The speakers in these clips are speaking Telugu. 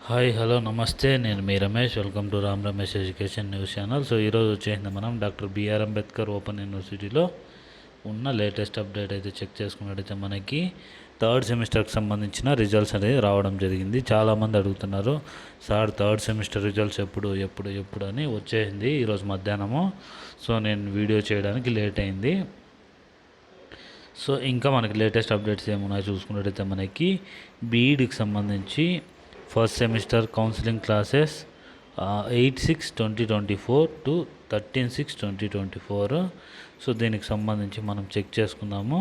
హాయ్ హలో నమస్తే నేను మీ Ramesh welcome to Ram Ramesh education news channel. So ఈరోజు వచ్చేసింది మనం డాక్టర్ బిఆర్ అంబేద్కర్ ఓపెన్ యూనివర్సిటీలో ఉన్న లేటెస్ట్ అప్డేట్ అయితే చెక్ చేసుకున్నట్టయితే మనకి థర్డ్ సెమిస్టర్కి సంబంధించిన రిజల్ట్స్ అనేది రావడం జరిగింది. చాలామంది అడుగుతున్నారు, సార్ థర్డ్ సెమిస్టర్ రిజల్ట్స్ ఎప్పుడు అని. వచ్చేసింది ఈరోజు మధ్యాహ్నము. సో నేను వీడియో చేయడానికి లేట్ అయింది. సో ఇంకా మనకి లేటెస్ట్ అప్డేట్స్ ఏమున్నాయో చూసుకున్నట్టయితే మనకి బీఈడికి సంబంధించి first semester counselling classes 8/6/2024 to 13/6/2024. So దీనికి సంబంధించి మనం చెక్ చేసుకుందాము.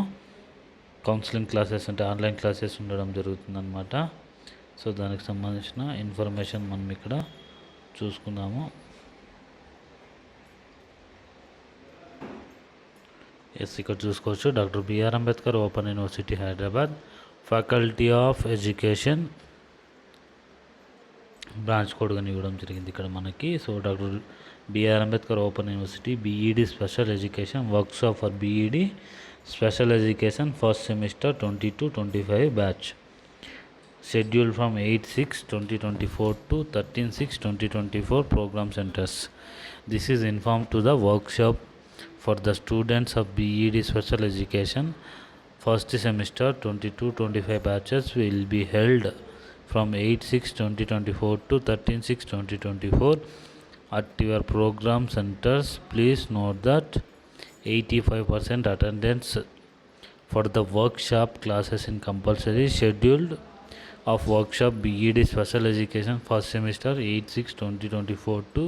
కౌన్సిలింగ్ క్లాసెస్ అంటే ఆన్లైన్ క్లాసెస్ ఉండడం జరుగుతుందన్నమాట. సో దానికి సంబంధించిన ఇన్ఫర్మేషన్ మనం ఇక్కడ చూసుకుందాము. ఇక్కడ చూసుకోవచ్చు, doctor B R Ambedkar open university Hyderabad, faculty of education branch code కానీ ఇవ్వడం జరిగింది ఇక్కడ మనకి. So doctor B R Ambedkar open university BEd special education workshop for BEd special education first semester 22-25 batch schedule from 8/6/2024 to 13/6/2024 program centers. This is informed to the workshop for the students of BEd special education first semester 22-25 batches will be held from 8/6/2024 to 13/6/2024 at your program centers. Please note that 85% attendance for the workshop classes in compulsory scheduled of workshop BEd special education first semester 8/6/2024 to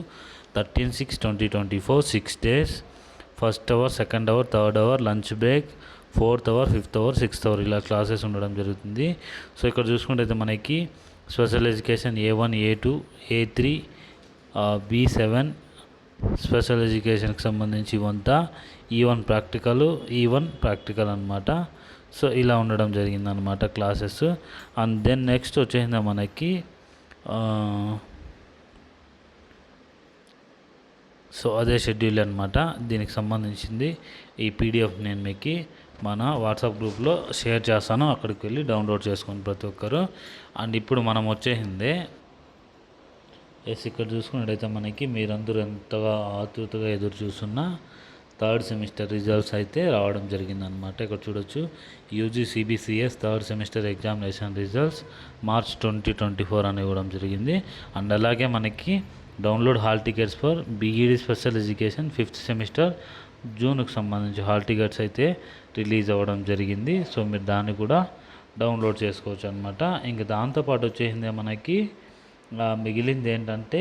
13/6/2024 6 days, first hour, second hour, third hour, lunch break, 4th hour, 5th hour, 6th hour ఇలా క్లాసెస్ ఉండడం జరుగుతుంది. సో ఇక్కడ చూసుకుంటే మనకి special education A1, A2, A3, B7 special ఎడ్యుకేషన్కి సంబంధించి ఇవంతా E1 ప్రాక్టికల్ అనమాట. సో ఇలా ఉండడం జరిగిందనమాట క్లాసెస్. అండ్ దెన్ నెక్స్ట్ వచ్చేసిందా మనకి సో అదే షెడ్యూల్ అనమాట. దీనికి సంబంధించింది ఈ పీడిఎఫ్ నేను మీకు మన వాట్సాప్ గ్రూప్లో షేర్ చేస్తాను. అక్కడికి వెళ్ళి డౌన్లోడ్ చేసుకోండి ప్రతి ఒక్కరు. అండ్ ఇప్పుడు మనం వచ్చేసిందే ఇక్కడ చూసుకున్నట్టయితే మనకి మీరందరూ ఎంతగా ఆతృతగా ఎదురు చూస్తున్న థర్డ్ సెమిస్టర్ రిజల్ట్స్ అయితే రావడం జరిగిందనమాట. ఇక్కడ చూడొచ్చు, UG CBCS third semester examination results March 2024 అని ఇవ్వడం జరిగింది. అండ్ అలాగే మనకి download hall tickets for BEd special education 5th semester జూన్కి సంబంధించి హాల్ టికెట్స్ అయితే రిలీజ్ అవ్వడం జరిగింది. సో మీరు దాన్ని కూడా డౌన్లోడ్ చేసుకోవచ్చు అనమాట. ఇంక దాంతోపాటు వచ్చేసిందే మనకి మిగిలింది ఏంటంటే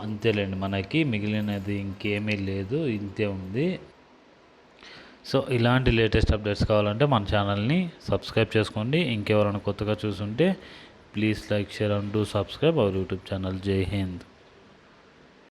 అంతేలేండి, మనకి మిగిలినది ఇంకేమీ లేదు, ఇంతే ఉంది. సో ఇలాంటి లేటెస్ట్ అప్డేట్స్ కావాలంటే మన ఛానల్ని సబ్స్క్రైబ్ చేసుకోండి. ఇంకెవరైనా కొత్తగా చూస్తుంటే please like, share and do subscribe our YouTube channel. జై హింద్.